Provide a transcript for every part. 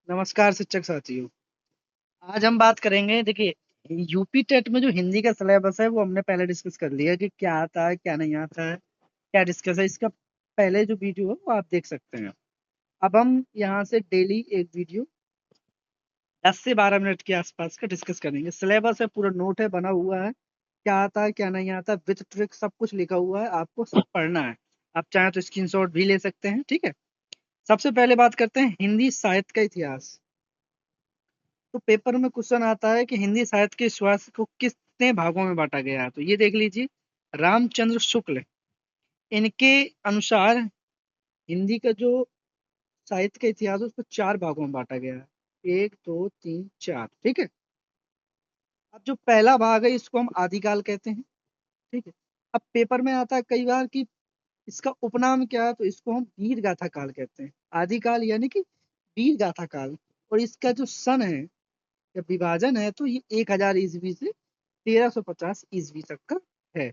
नमस्कार शिक्षक साथियों। आज हम बात करेंगे। देखिए, यूपी टेट में जो हिंदी का सिलेबस है वो हमने पहले डिस्कस कर लिया कि क्या आता है क्या नहीं आता है, क्या डिस्कस है। इसका पहले जो वीडियो है वो आप देख सकते हैं। अब हम यहाँ से डेली एक वीडियो 10 से 12 मिनट के आसपास का डिस्कस करेंगे। सिलेबस है, पूरा नोट है बना हुआ है, क्या आता है क्या नहीं आता, विथ ट्रिक सब कुछ लिखा हुआ है, आपको सब पढ़ना है। आप चाहें तो स्क्रीनशॉट भी ले सकते हैं, ठीक है। सबसे पहले बात करते हैं हिंदी साहित्य का इतिहास। तो पेपर में क्वेश्चन आता है कि हिंदी साहित्य के इतिहास को कितने भागों में बांटा गया है। तो ये देख लीजिए, रामचंद्र शुक्ल, इनके अनुसार हिंदी का जो साहित्य का इतिहास है उसको 4 भागों में बांटा गया है। 1 2 3 4, ठीक है। अब जो पहला भाग है इसको हम आदिकाल कहते हैं, ठीक है। अब पेपर में आता है कई बार कि इसका उपनाम क्या है, तो इसको हम वीर गाथा काल कहते हैं। आदिकाल यानी कि वीर गाथा काल। और इसका जो सन है या विभाजन है तो ये 1000 ईस्वी से 1350 ईस्वी तक का है।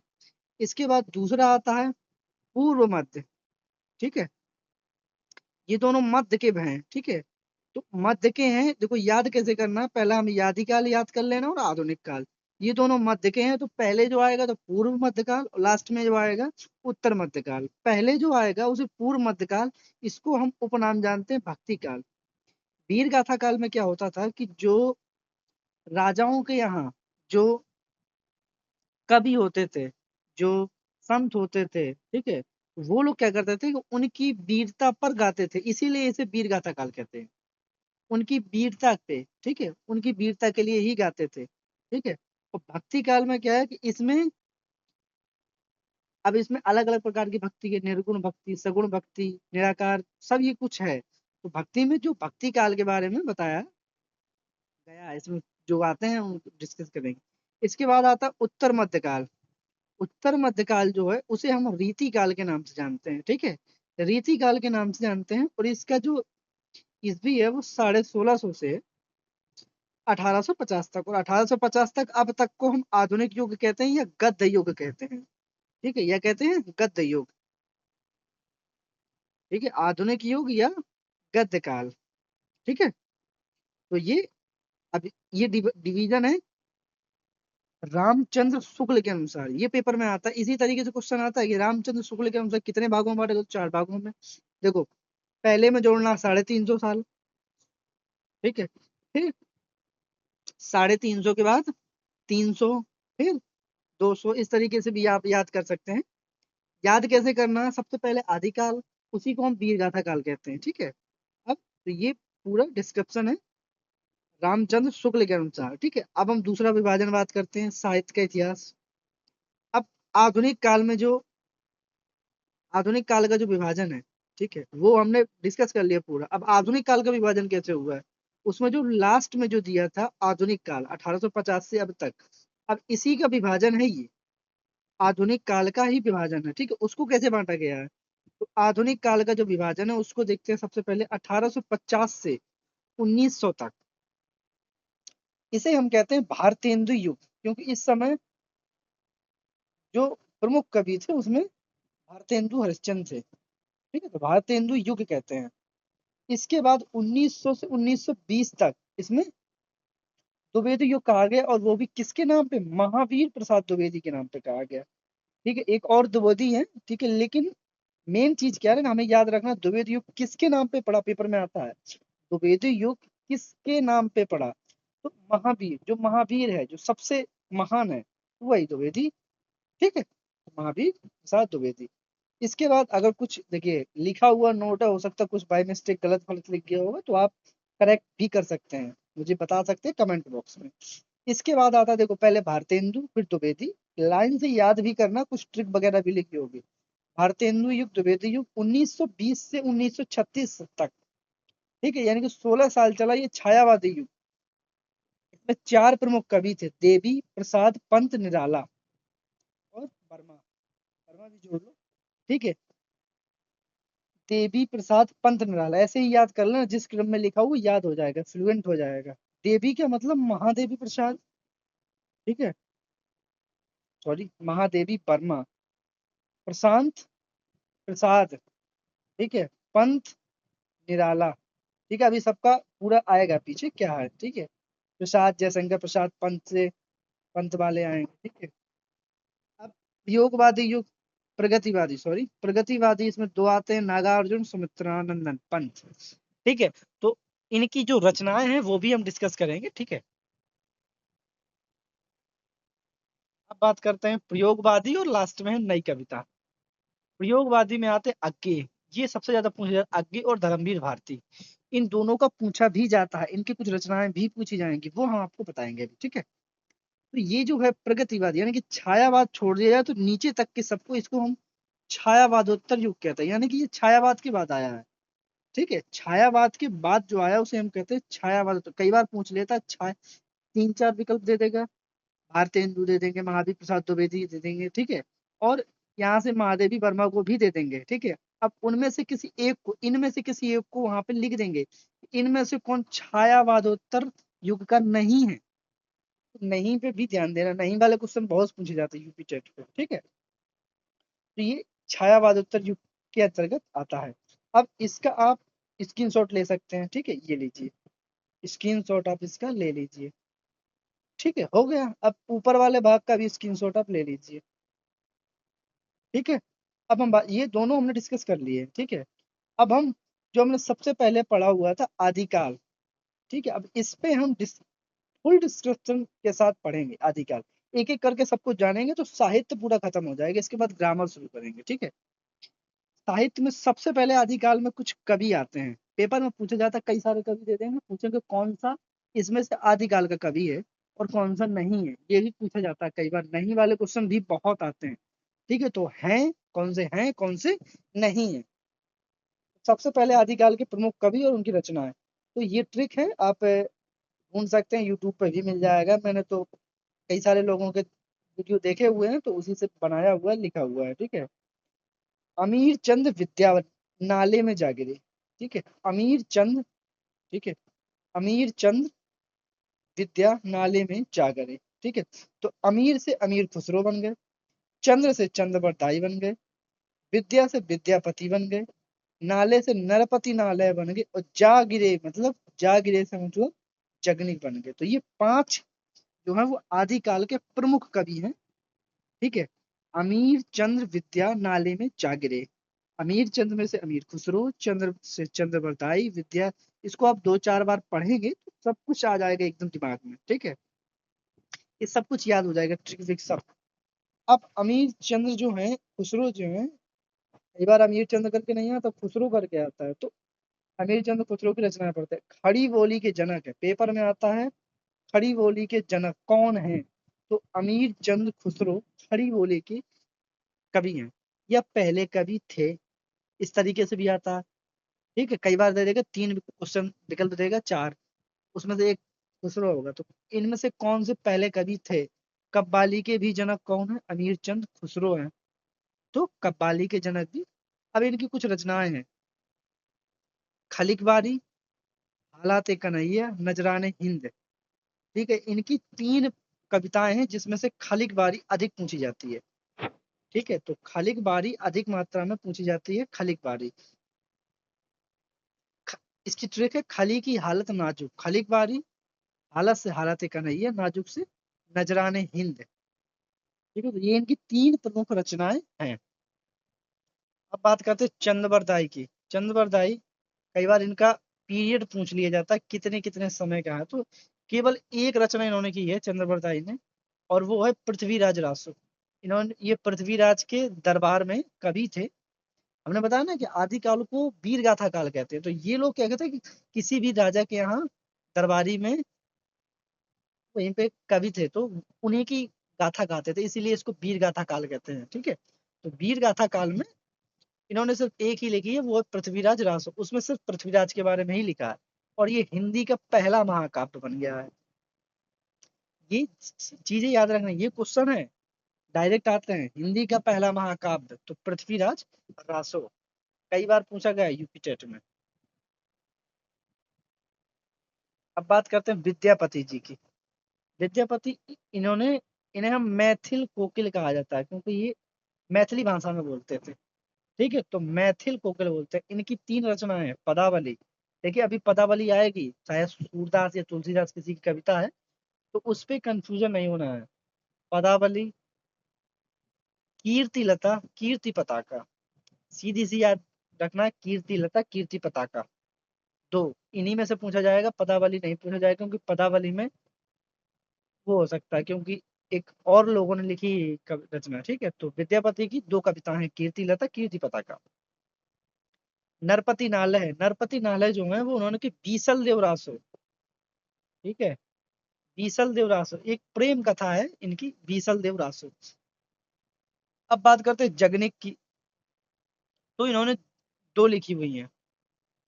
इसके बाद दूसरा आता है पूर्व मध्य, ठीक है। ये दोनों मध्य के हैं, ठीक है। तो मध्य के हैं, देखो याद कैसे करना है, पहला हम आदिकाल याद कर लेना और आधुनिक काल। ये दोनों मध्य के हैं, तो पहले जो आएगा तो पूर्व मध्यकाल और लास्ट में जो आएगा उत्तर मध्यकाल। पहले जो आएगा उसे पूर्व मध्यकाल, इसको हम उपनाम जानते हैं भक्ति काल। वीर गाथा काल में क्या होता था कि जो राजाओं के यहाँ जो कवि होते थे, जो संत होते थे, ठीक है, वो लोग क्या करते थे कि उनकी वीरता पर गाते थे, इसीलिए इसे वीर गाथा काल कहते हैं। उनकी वीरता पे, ठीक है, उनकी वीरता के लिए ही गाते थे, ठीक है। और भक्ति काल में क्या है कि इसमें, अब इसमें अलग अलग प्रकार की भक्ति है, निर्गुण भक्ति, सगुण भक्ति, निराकार, सब ये कुछ है। तो भक्ति में जो भक्ति काल के बारे में बताया गया है, इसमें जो आते हैं उनको डिस्कस करेंगे। इसके बाद आता है उत्तर मध्यकाल। उत्तर मध्यकाल जो है उसे हम रीति काल के नाम से जानते हैं, ठीक है। रीति काल के नाम से जानते हैं, और इसका जो ईस्वी है वो 1650 से 1850 तक, और 1850 तक अब तक को हम आधुनिक युग कहते हैं या गद्य युग कहते हैं, ठीक है, या कहते हैं गद्य युग, ठीक है, आधुनिक युग या गद्य काल, ठीक है। तो ये, अब ये डिवीजन है रामचंद्र शुक्ल के अनुसार। ये पेपर में आता है, इसी तरीके से क्वेश्चन आता है कि रामचंद्र शुक्ल के अनुसार कितने भागों में बांटा गया, तो 4 भागों में। देखो, पहले में जोड़ना 350 साल, ठीक है। फिर 350 के बाद 300, फिर 200, इस तरीके से भी आप याद कर सकते हैं। याद कैसे करना है, सबसे पहले आदिकाल, उसी को हम वीर गाथा काल कहते हैं, ठीक है। अब तो ये पूरा डिस्क्रिप्शन है रामचंद्र शुक्ल के अनुसार, ठीक है। अब हम दूसरा विभाजन बात करते हैं साहित्य का इतिहास। अब आधुनिक काल में जो, आधुनिक काल का जो विभाजन है, ठीक है, वो हमने डिस्कस कर लिया पूरा। अब आधुनिक काल का विभाजन कैसे हुआ है, उसमें जो लास्ट में जो दिया था आधुनिक काल 1850 से अब तक, अब इसी का विभाजन है ये। आधुनिक काल का ही विभाजन है, ठीक है। उसको कैसे बांटा गया है, तो आधुनिक काल का जो विभाजन है उसको देखते हैं सबसे पहले 1850 से 1900 तक। इसे हम कहते हैं भारतेंदु युग, क्योंकि इस समय जो प्रमुख कवि थे उसमें भारतेंदु हरिश्चंद्र थे, ठीक है, तो भारतेंदु युग कहते हैं। इसके बाद 1900 से 1920 तक इसमें द्विवेदी युग कहा गया, और वो भी किसके नाम पे, महावीर प्रसाद द्विवेदी के नाम पे कहा गया, ठीक है। एक और द्विवेदी है, ठीक है, लेकिन मेन चीज क्या है ना, हमें याद रखना द्विवेदी युग किसके नाम पे पड़ा, पेपर में आता है द्विवेदी युग किसके नाम पे पड़ा, तो महावीर, जो महावीर है, जो सबसे महान है, वही द्विवेदी, ठीक है, महावीर प्रसाद द्विवेदी। इसके बाद अगर कुछ देखिए लिखा हुआ नोट है, हो सकता है कुछ बाय मिस्टेक गलत फलत लिख गया होगा, तो आप करेक्ट भी कर सकते हैं, मुझे बता सकते हैं कमेंट बॉक्स में। इसके बाद आता है, देखो, पहले भारतेंदु फिर द्विवेदी। लाइन से याद भी करना, कुछ ट्रिक वगैरह भी लिखी होगी। भारतेंदु युग, द्विवेदी युग 1920 से 1936 तक, ठीक है, यानी कि 16 साल चला ये छायावादी युग। इसमें 4 प्रमुख कवि थे, देवी प्रसाद पंत निराला और वर्मा। वर्मा भी जोड़ लो, ठीक है। देवी प्रसाद पंत निराला, ऐसे ही याद कर लेना, जिस क्रम में लिखा हुआ याद हो जाएगा, फ्लुएंट हो जाएगा। देवी का मतलब महादेवी प्रसाद, ठीक है, सॉरी, महादेवी वर्मा। प्रशांत प्रसाद, ठीक है। पंत निराला, ठीक है, अभी सबका पूरा आएगा पीछे क्या है, ठीक है। प्रसाद जयशंकर प्रसाद पंत से, पंत वाले आएंगे, ठीक है। अब योगवादी युग, प्रगतिवादी, सॉरी प्रगतिवादी, इसमें दो आते हैं, नागार्जुन सुमित्रानंदन पंत, ठीक है। तो इनकी जो रचनाएं हैं वो भी हम डिस्कस करेंगे, ठीक है। अब बात करते हैं प्रयोगवादी और लास्ट में है नई कविता। प्रयोगवादी में आते अज्ञे, ये सबसे ज्यादा पूछा जाता है, अज्ञे और धर्मवीर भारती, इन दोनों का पूछा भी जाता है, इनकी कुछ रचनाएं भी पूछी जाएंगी, वो हम आपको बताएंगे अभी, ठीक है। तो ये जो है प्रगतिवाद, यानी कि छायावाद छोड़ दिया जाए तो नीचे तक के सबको, इसको हम छायावादोत्तर युग कहते हैं, यानी कि ये छायावाद के बाद आया है, ठीक है। छायावाद के बाद जो आया उसे हम कहते हैं छायावाद। तो कई बार पूछ लेता है, छाया तीन चार विकल्प दे देगा, भारतेंदु दे देंगे, महावीर प्रसाद द्विवेदी दे देंगे, ठीक है। और यहाँ से महादेवी वर्मा को भी दे देंगे, ठीक है। अब उनमें से किसी एक को, इनमें से किसी एक को वहां पे लिख देंगे, इनमें से कौन छायावादोत्तर युग का नहीं है। नहीं पे भी ध्यान देना, नहीं वाले क्वेश्चन बहुत पूछे जाते हैं यूपी टेट पे, ठीक है। तो ये छायावादोत्तर युग के अंतर्गत आता है। अब इसका आप स्क्रीनशॉट ले सकते हैं, ठीक है, ये लीजिए, स्क्रीनशॉट आप इसका ले लीजिए, ठीक है, हो गया। अब ऊपर वाले भाग का भी स्क्रीनशॉट आप ले लीजिए, ठीक है। अब हम ये दोनों हमने डिस्कस कर लिए, ठीक है। अब हम जो हमने सबसे पहले पढ़ा हुआ था आदिकाल, ठीक है, अब इस पे हम फुल डिस्क्रिप्शन के साथ पढ़ेंगे आदिकाल, एक एक करके सब कुछ जानेंगे तो साहित्य पूरा खत्म हो जाएगा, इसके बाद ग्रामर शुरू करेंगे, ठीक है। साहित्य में सबसे पहले आदिकाल में कुछ कवि आते हैं, पेपर में पूछा जाता है, कई सारे कवि दे देंगे, पूछेंगे कौन सा इसमें से आदिकाल का कवि है और कौन सा नहीं है, ये भी पूछा जाता है कई बार, नहीं वाले क्वेश्चन भी बहुत आते हैं, ठीक है। तो हैं कौन से नहीं है। सबसे पहले आदिकाल के प्रमुख कवि और उनकी रचनाएं, तो ये ट्रिक है, आप ढूंढ सकते हैं, यूट्यूब पे भी मिल जाएगा, मैंने तो कई सारे लोगों के वीडियो देखे हुए हैं तो उसी से बनाया हुआ है, लिखा हुआ है, ठीक है। अमीर चंद विद्यावत नाले में जा गिरे, ठीक है, अमीर चंद, ठीक है, अमीर चंद विद्या नाले में जा गिरे, ठीक है। तो अमीर से अमीर खुसरो बन गए, चंद्र से चंद्रबरदाई बन गए, विद्या से विद्यापति बन गए, नाले से नरपति नालय बन गए, और जा गिरे मतलब, जा गिरे से मतलब जगनी बन गए। तो ये पांच जो है वो आदिकाल के प्रमुख कवि हैं, ठीक है। अमीर चंद्र विद्या नाले में जा गिरे, अमीर चंद्र में से अमीर खुसरो, चंद्र से चंद्रबरदाई, विद्या, इसको आप दो चार बार पढ़ेंगे तो सब कुछ आ जाएगा एकदम दिमाग में, ठीक है। ये सब कुछ याद हो जाएगा, ट्रिक विक सब। अब अमीर चंद्र जो है, खुसरो जो है, कई बार अमीर चंद्र करके नहीं आता, खुसरो करके आता है, तो अमीर चंद्र खुसरो की रचना पढ़ते हैं। खड़ी बोली के जनक है, पेपर में आता है, खड़ी बोली के जनक कौन है, तो अमीर चंद्र खुसरो खड़ी बोली के कवि हैं, या पहले कवि थे, इस तरीके से भी आता है, ठीक है। कई बार दे देगा, तीन क्वेश्चन विकल्प देगा, चार, उसमें से एक खुसरो होगा, तो इनमें से कौन से पहले कवि थे। कव्वाली के भी जनक कौन है, अमीर चंद खुसरो हैं, तो कव्वाली के जनक भी। अब इनकी कुछ रचनाएं हैं, खलिकवारी, हालात कन्हैया, नजराने हिंद, ठीक है। इनकी तीन कविताएं हैं जिसमें से खलिकवारी अधिक पूछी जाती है, ठीक है। तो खलिकवारी अधिक मात्रा में पूछी जाती है, खलिकवारी। ख, इसकी ट्रिक है, खली की हालत नाजुक खलिकवारी, हालत से हालत कन्हैया, नाजुक से नजराने हिंद, ठीक है। तो ये इनकी तीन प्रमुख रचनाएं हैं। अब बात करते हैं चंद्रबरदाई की। चंद्रबरदाई, कई बार इनका पीरियड पूछ लिया जाता है, कितने कितने समय का है, तो केवल एक रचना इन्होंने की है चंद्रबरदाई ने, और वो है पृथ्वीराज रासो। इन्होंने, ये पृथ्वीराज के दरबार में कवि थे। हमने बताया ना कि आदिकाल को वीर गाथा काल कहते हैं, तो ये लोग क्या कहते हैं कि किसी भी राजा के यहाँ दरबारी में वहीं पे कवि थे, तो उन्हीं की गाथा गाते थे, इसीलिए इसको वीर गाथा काल कहते हैं, ठीक है। तो वीर गाथा काल में इन्होंने सिर्फ एक ही लिखी है, वो है पृथ्वीराज रासो, उसमें सिर्फ पृथ्वीराज के बारे में ही लिखा है, और ये हिंदी का पहला महाकाव्य बन गया है। ये चीजें याद रखना, ये क्वेश्चन है, डायरेक्ट आते हैं, हिंदी का पहला महाकाव्य तो पृथ्वीराज रासो, कई बार पूछा गया है यूपी टेट में। अब बात करते हैं विद्यापति जी की। विद्यापति, इन्होंने, इन्हें हम मैथिल कोकिल कहा जाता है, क्योंकि ये मैथिली भाषा में बोलते थे, ठीक है। तो मैथिल कोकिल बोलते हैं। इनकी तीन रचनाएं हैं, पदावली, देखिए अभी पदावली आएगी, चाहे सूरदास या तुलसीदास किसी की कविता है, तो उस पे कंफ्यूजन नहीं होना है। पदावली, कीर्ति लता, कीर्ति पताका, सीधी सी याद रखना है, कीर्ति लता कीर्ति पताका, दो इन्हीं में से पूछा जाएगा, पदावली नहीं पूछा जाएगा, क्योंकि पदावली में वो हो सकता है, क्योंकि एक और लोगों ने लिखी रचना। ठीक है, तो विद्यापति की दो कविताएं हैं, कीर्ति लता कीर्ति पताका। नरपति नालय, नरपति नालय जो है वो उन्होंने की बीसल देवरासो। ठीक है, बीसल देवरासो एक प्रेम कथा है इनकी, बीसल देवरासो। अब बात करते हैं जगनिक की, तो इन्होंने दो लिखी हुई है,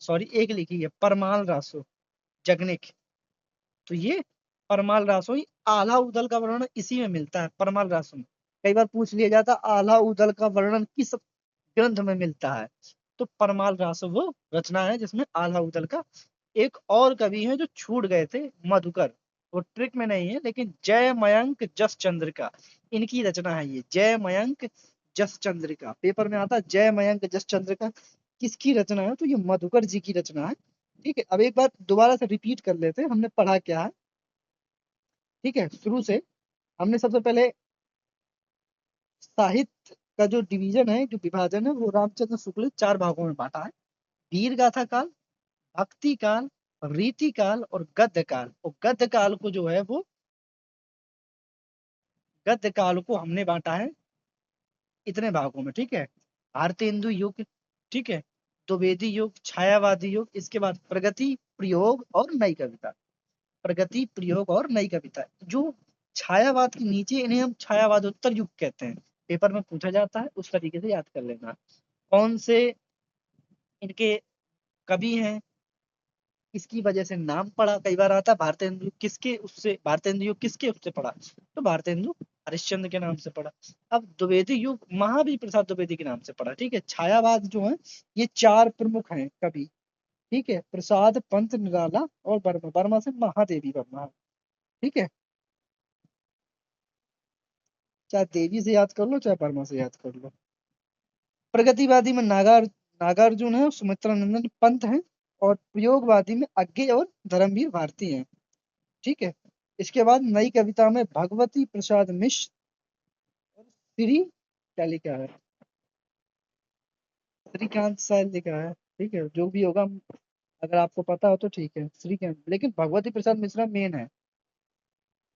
सॉरी एक लिखी है, परमाल रासो, जगनिक। तो ये परमाल रासो ही आल्हा उदल का वर्णन इसी में मिलता है, परमाल रासो में। कई बार पूछ लिया जाता है आल्हा उदल का वर्णन किस ग्रंथ में मिलता है, तो परमाल रासो वो रचना है जिसमें आल्हा उदल का। एक और कवि है जो छूट गए थे, मधुकर, वो ट्रिक में नहीं है, लेकिन जय मयंक जस चंद्रिका, इनकी रचना है ये, जय मयंक जस चंद्रिका, पेपर में आता है जय मयंक जस चंद्रिका, किसकी रचना है, तो ये मधुकर जी की रचना है। ठीक है, अब एक बार दोबारा से रिपीट कर लेते हैं हमने पढ़ा क्या है। ठीक है, शुरू से हमने सबसे पहले साहित्य का जो डिवीजन है, जो विभाजन है, वो रामचंद्र शुक्ल ने चार भागों में बांटा है, वीर गाथा काल, भक्ति काल, रीति काल और गद्य काल। और गद्य काल को जो है वो, गद्य काल को हमने बांटा है इतने भागों में। ठीक है, भारतेंदु युग, ठीक है, द्विवेदी युग, छायावादी युग, इसके बाद प्रगति, प्रयोग और नई कविता, प्रगति, प्रयोग और नई कविता। जो छायावाद के नीचे, इन्हें हम छायावादोत्तर युग कहते हैं, पेपर में पूछा जाता है, उस तरीके से याद कर लेना। कौन से इनके कवि हैं, किसकी वजह से नाम पड़ा, कई बार आता है भारतेंदु किसके उससे, भारतेंदु युग किसके उससे पड़ा, तो भारतेंदु हरिश्चंद्र के नाम से पड़ा। अब द्विवेदी युग महावीर प्रसाद द्विवेदी के नाम से पड़ा। ठीक है, छायावाद जो है ये चार प्रमुख हैं कवि। ठीक है, प्रसाद, पंत, निराला और वर्मा, वर्मा से महादेवी वर्मा। ठीक है, चाहे देवी से याद कर लो चाहे वर्मा से याद कर लो। प्रगतिवादी में नागार्जुन है, सुमित्रा नंदन पंत है, और प्रयोगवादी में अज्ञे और धर्मवीर भारती हैं। ठीक है, इसके बाद नई कविता में भगवती प्रसाद मिश्र और श्री क्या लिखा है, श्रीकांत शायद लिखा है। ठीक है, जो भी होगा, अगर आपको पता हो तो ठीक है, श्रीकांत, लेकिन भगवती प्रसाद मिश्रा मेन है।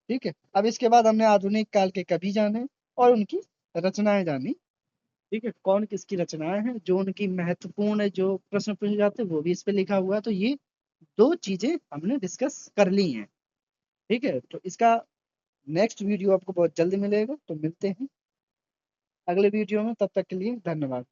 ठीक है, अब इसके बाद हमने आधुनिक काल के कवि जाने और उनकी रचनाएं जानी। ठीक है, कौन किसकी रचनाएं हैं, जो उनकी महत्वपूर्ण जो प्रश्न पूछे जाते हैं वो भी इस पे लिखा हुआ है। तो ये दो चीजें हमने डिस्कस कर ली हैं। ठीक है, तो इसका नेक्स्ट वीडियो आपको बहुत जल्दी मिलेगा, तो मिलते हैं अगले वीडियो में, तब तक के लिए धन्यवाद।